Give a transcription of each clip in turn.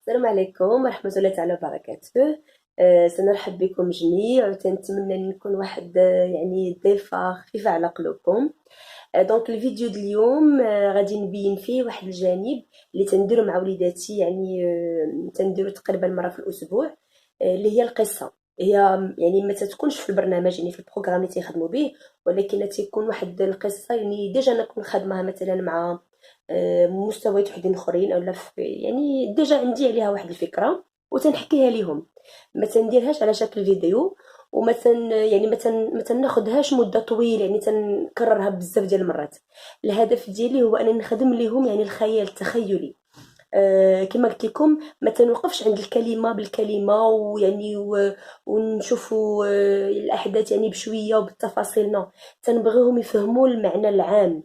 السلام عليكم ورحمة الله تعالى وبركاته. سنرحب بكم جميع وتنتمنى أن نكون واحد يعني ضيفة خفيفة على قلوبكم. دونك الفيديو ديال اليوم غادي نبين فيه واحد الجانب اللي تنديرو مع وليداتي، يعني تنديرو تقريبا مرة في الأسبوع، اللي هي القصة. هي يعني ما تتكونش في البرنامج، يعني في البروغرام اللي تيخدموا به، ولكن تيكون واحد القصة يعني ديجا نكون خادماها مثلا مع مستويات وحدين اخرين، اولا يعني ديجا عندي عليها واحد الفكره وتنحكيها ليهم. ما تنديرهاش على شكل فيديو، وما يعني ما تناخذهاش مده طويله، يعني تنكررها بزاف ديال المرات. الهدف ديالي هو ان نخدم ليهم يعني الخيال التخيلي. كما قلت لكم ما تنوقفش عند الكلمه بالكلمه، ويعني ونشوفوا الاحداث يعني بشويه وبالتفاصيل. نو، تنبغيهم يفهموا المعنى العام،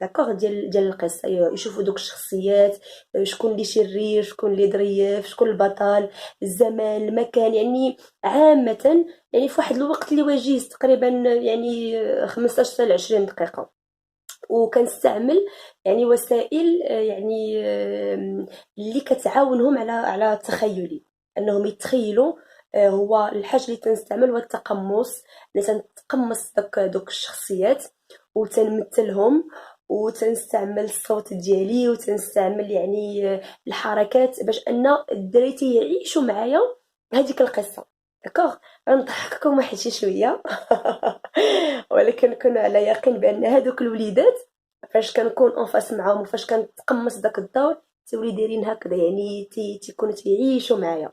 داكوغ، ديال القصه. يشوفوا دوك الشخصيات، شكون اللي شرير، شكون اللي ظريف، شكون البطل، الزمان، المكان، يعني عامه. يعني في واحد الوقت اللي وجيز تقريبا يعني 15 ل 20 دقيقه. وكنستعمل يعني وسائل يعني اللي كتعاونهم على التخيلي، انهم يتخيلوا. هو الحاجه اللي تنستعمل هو التقمص، اللي تنتقمص دوك الشخصيات وتنمثلهم، وتنستعمل الصوت ديالي، وتنستعمل يعني الحركات باش ان الدراري يعيشوا معايا هذيك القصه. داكوغ، غنضحككم واحد شي شويه ولكن كنوا على يقين بان هذوك الوليدات فاش كنكون اون فاس معاهم وفاش كنتقمص داك الدور تيولي دايرين هكذا، يعني تيكونوا تيعيشوا معايا.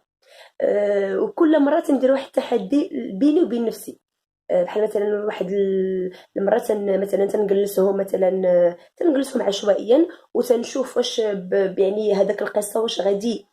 وكل مره تندير واحد التحدي بيني وبين نفسي. بحال مثلا واحد المره مثلا تنجلسهم، مثلا تنجلسهم عشوائيا وتنشوف واش يعني هذاك القصه واش غادي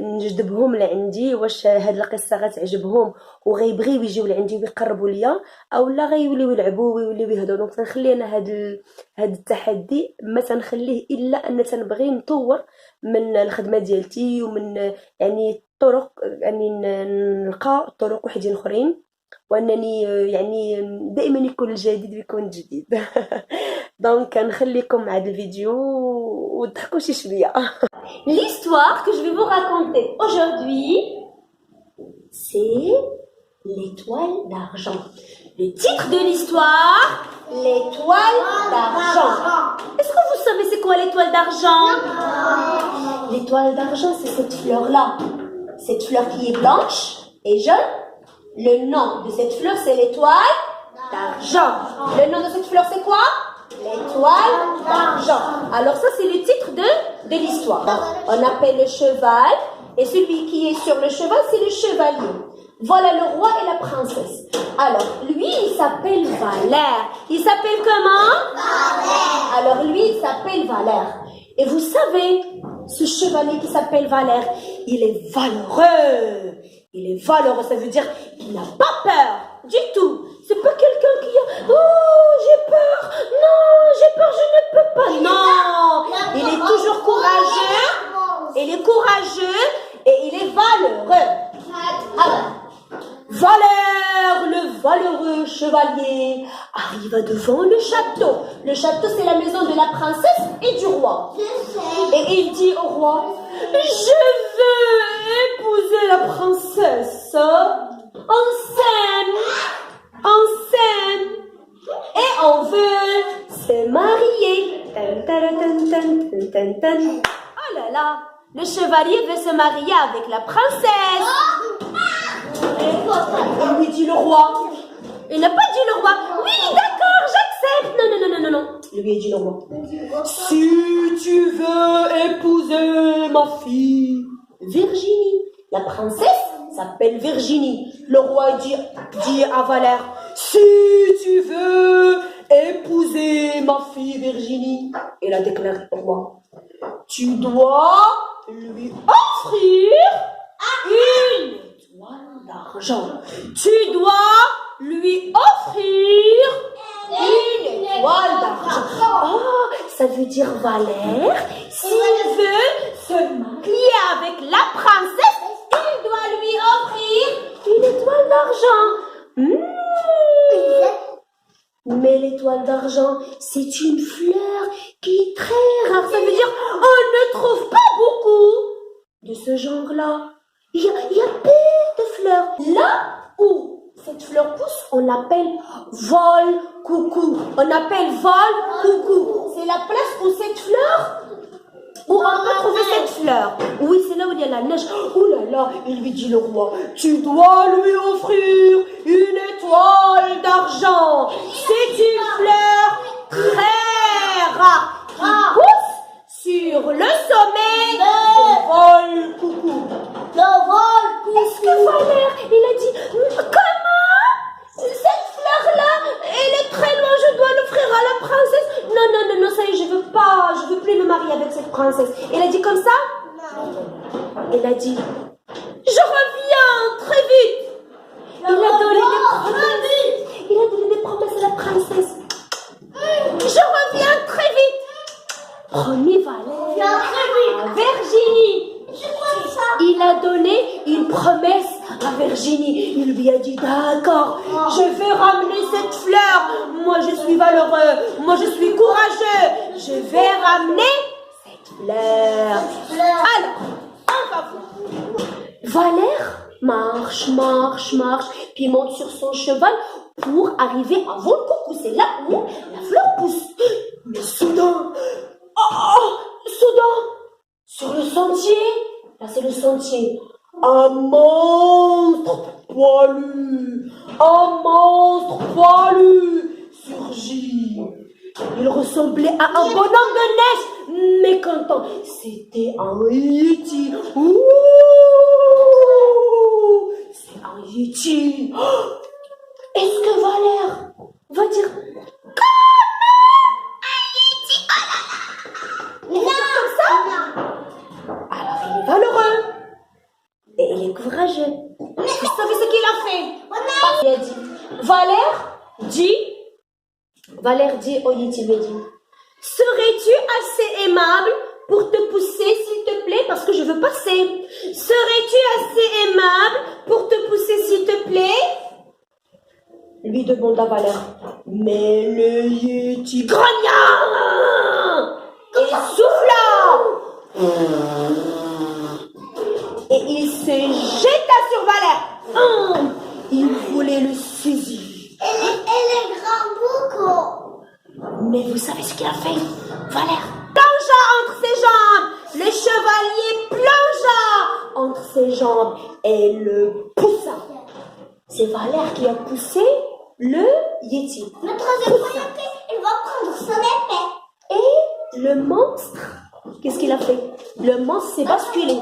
نجذبهم لعندي، واش هاد القصه غتعجبهم وغيبغيو يجيو لعندي ويقربوا ليا، او لا غيوليو يلعبوا ويوليو يهضروا. دونك تنخلي انا هاد التحدي ما تنخليه الا ان تنبغي نطور من الخدمه ديالتي، ومن يعني الطرق، يعني نلقى طرق وحدين اخرين، وانني يعني دائما يكون الجديد بيكون جديد. دونك نخليكم مع هذا الفيديو وضحكوا شي شويه. L'histoire que je vais vous raconter aujourd'hui, c'est l'étoile d'argent. Le titre de l'histoire, l'étoile d'argent. Est-ce que vous savez c'est quoi l'étoile d'argent? L'étoile d'argent, c'est cette fleur-là. Cette fleur qui est blanche et jaune. Le nom de cette fleur, c'est l'étoile d'argent. Le nom de cette fleur, c'est quoi? L'étoile d'argent. Alors ça, c'est le titre de l'histoire. On appelle le cheval, et celui qui est sur le cheval, c'est le chevalier. Voilà le roi et la princesse. Alors, lui, il s'appelle Valère. Il s'appelle comment? Valère. Alors, lui, il s'appelle Valère. Et vous savez, ce chevalier qui s'appelle Valère, il est valeureux. Il est valeureux, ça veut dire qu'il n'a pas peur du tout. C'est pas quelqu'un qui a « Oh, j'ai peur, non, j'ai peur, je ne peux pas ». Non, il est toujours courageux, il est courageux et il est valeureux. Alors, Valère, le valeureux chevalier, arriva devant le château. Le château, c'est la maison de la princesse et du roi. Et il dit au roi, je veux épouser la princesse en scène, et on veut se marier. Oh là là, le chevalier veut se marier avec la princesse. Et lui dit le roi. Il n'a pas dit le roi, oui d'accord, j'accepte. Non, non, non, non, non, non. Il lui a dit le roi, si tu veux épouser ma fille Virginie, la princesse s'appelle Virginie. Le roi dit à Valère, si tu veux épouser ma fille Virginie, il a déclaré au roi, tu dois lui offrir une étoile d'argent. Tu dois lui offrir une étoile d'argent. Oh, ça veut dire Valère, s'il veut se marier avec la princesse, il doit lui offrir une étoile d'argent. Mais l'étoile d'argent, c'est une fleur qui est très rare. Ça veut dire on ne trouve pas beaucoup de ce genre-là. Il y a plein de fleurs. Là où cette fleur pousse, on l'appelle vol coucou. On appelle vol coucou. C'est la place où cette fleur, où on peut trouver cette fleur. Oui, c'est là où il y a la neige. Oh là là, il lui dit le roi, tu dois lui offrir une étoile d'argent. C'est une fleur très rare qui pousse sur le sommet du vol coucou. Le vol coucou. Est-ce que Valère, il a dit, comment cette fleur-là, elle est très loin, je dois l'offrir à la princesse. Non, ça y est, je veux plus me marier avec cette princesse. Elle a dit comme ça? Non. Elle a dit, je reviens très vite. Il a donné des promesses à la princesse. Je reviens très vite. Promis Valère à Virginie. Il a donné une promesse à Virginie. Il lui a dit, d'accord, je vais ramener cette fleur. Moi, je suis valeureux. Moi, je suis courageux. Je vais ramener cette fleur. Alors, on va voir. Valère marche, puis monte sur son cheval pour arriver à vol coucou. C'est là où la fleur pousse. Mais soudain, sur le sentier, là c'est le sentier, un monstre poilu surgit. Il ressemblait à un bonhomme de neige, mécontent. C'était un Yeti. Ouh, c'est un Yeti. Est-ce que Valère va dire valeureux et il est courageux. Vous savez ce qu'il a fait? Il a dit, Valère dit au Yeti, serais-tu assez aimable pour te pousser s'il te plaît parce que je veux passer? Serais-tu assez aimable pour te pousser s'il te plaît? Lui demanda Valère. Mais le Yeti grogna et souffla. Et il se jeta sur Valère. Il voulait le saisir. Elle est grand beaucoup. Mais vous savez ce qu'il a fait? Valère plongea entre ses jambes. Le chevalier plongea entre ses jambes et le poussa. C'est Valère qui a poussé le Yeti. Le troisième fois, il va prendre son épée. Et le monstre, qu'est-ce qu'il a fait? Le monstre s'est basculé.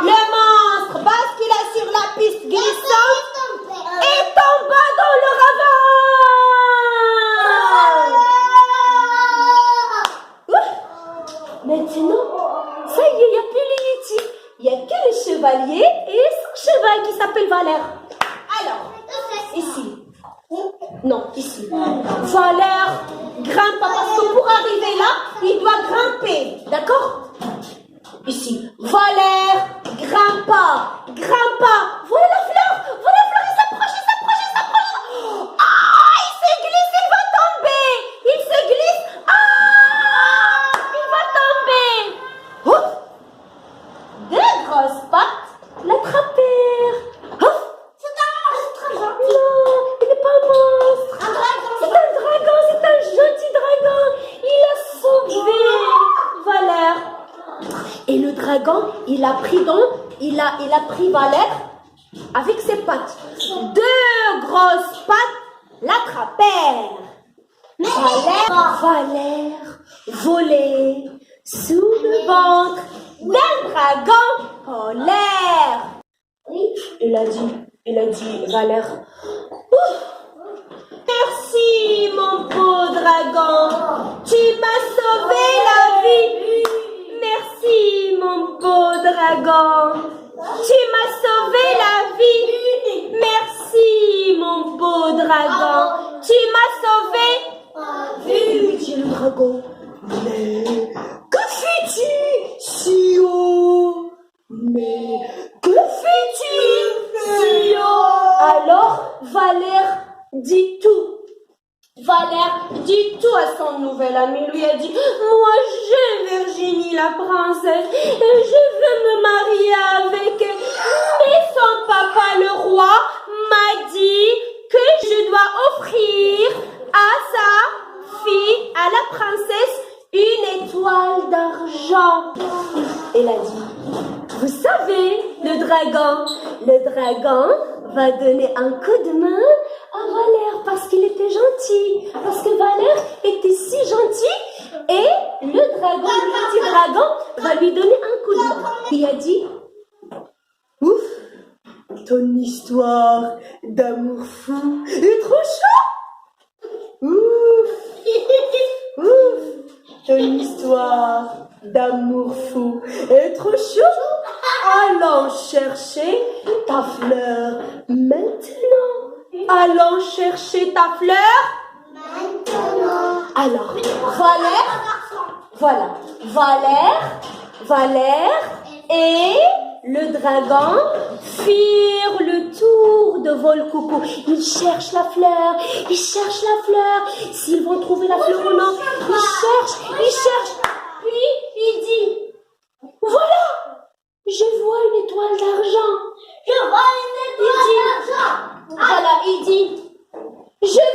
Le monstre bascula sur la piste glissante et tomba dans le ravin. Maintenant, ça y est, il n'y a plus le Yeti. Il n'y a que le chevalier et son cheval qui s'appelle Valère. Alors, ici. Non, ici. Valère grimpe parce que pour arriver là, il doit grimper. D'accord? Ici. Valère grimpa. Voilà la fleur, il s'approche. Ah, il se glisse, il va tomber. Il se glisse. Ah, il va tomber. Ouf. Deux grosses pattes l'attrapèrent. Non, il n'est pas un monstre. C'est un dragon, c'est un gentil dragon. Il a sauvé Valère. Et le dragon, il a pris Valère avec ses pattes. Deux grosses pattes l'attrapèrent. Valère volait sous le ventre d'un dragon en l'air. Il a dit Valère. Merci mon beau dragon, tu m'as sauvé la vie. Merci mon beau dragon, tu m'as sauvé la vie. Merci mon beau dragon, tu m'as sauvé. Et lui dit le dragon, mais que fais-tu si haut? Mais que fais-tu si haut? Alors Valère dit tout à son nouvel ami, lui a dit, moi j'ai Virginie la princesse, et je veux me marier avec elle. Mais son papa le roi m'a dit que je dois offrir à sa fille, à la princesse, une étoile d'argent. Elle a dit, vous savez, le dragon va donner un coup de main à Valère parce qu'il était gentil, parce que Valère était si gentil et le petit dragon va lui donner un coup de main. Il a dit, ouf, ton histoire d'amour fou est trop chaud. Ouf, ouf, ton histoire d'amour fou est trop chaud. Allons chercher ta fleur maintenant. Allons chercher ta fleur maintenant. Alors, Valère et le dragon firent le tour de Volcoucou. Ils cherchent la fleur. S'ils vont trouver la fleur ou non, ils cherchent. Puis il dit, voilà, je vois une étoile d'argent. Il dit, je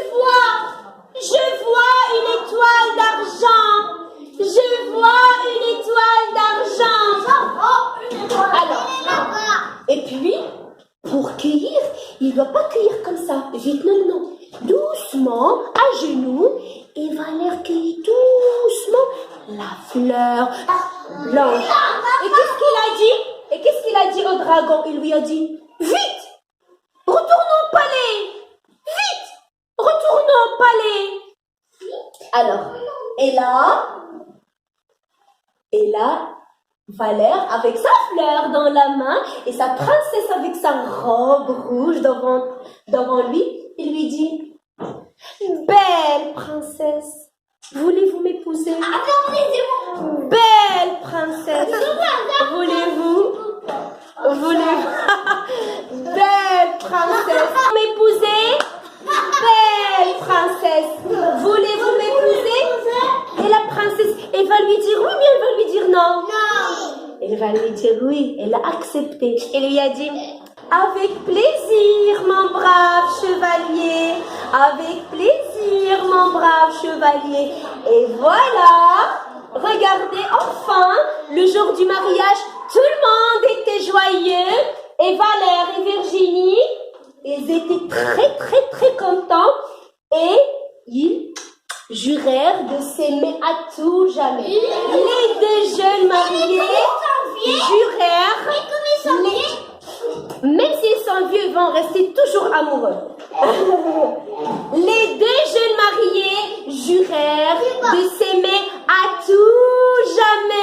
vois une étoile d'argent. Alors, et puis, pour cueillir, il ne doit pas cueillir comme ça. Vite, non. Doucement, à genoux, et Valère cueillit doucement la fleur blanche. Et qu'est-ce qu'il a dit au dragon? Il lui a dit, vite, retournons au palais. Alors, et là, Valère avec sa fleur dans la main et sa princesse avec sa robe rouge devant lui, il lui dit, belle princesse, voulez-vous m'épouser? Belle princesse, voulez-vous belle princesse, m'épouser? Belle princesse, voulez-vous m'épouser? Et la princesse, elle va lui dire oui, mais elle va lui dire non. Elle va lui dire oui, elle a accepté. Elle lui a dit, avec plaisir, mon brave chevalier. Avec plaisir, mon brave chevalier. Et voilà, regardez, enfin, le jour du mariage, tout le monde était joyeux. Et Valère et Virginie, ils étaient très, très, très contents. Et ils jurèrent de s'aimer à tout jamais. Les deux jeunes mariés jurèrent, même s'ils sont vieux, ils vont rester toujours amoureux. Les deux jeunes mariés jurèrent de s'aimer à tout jamais.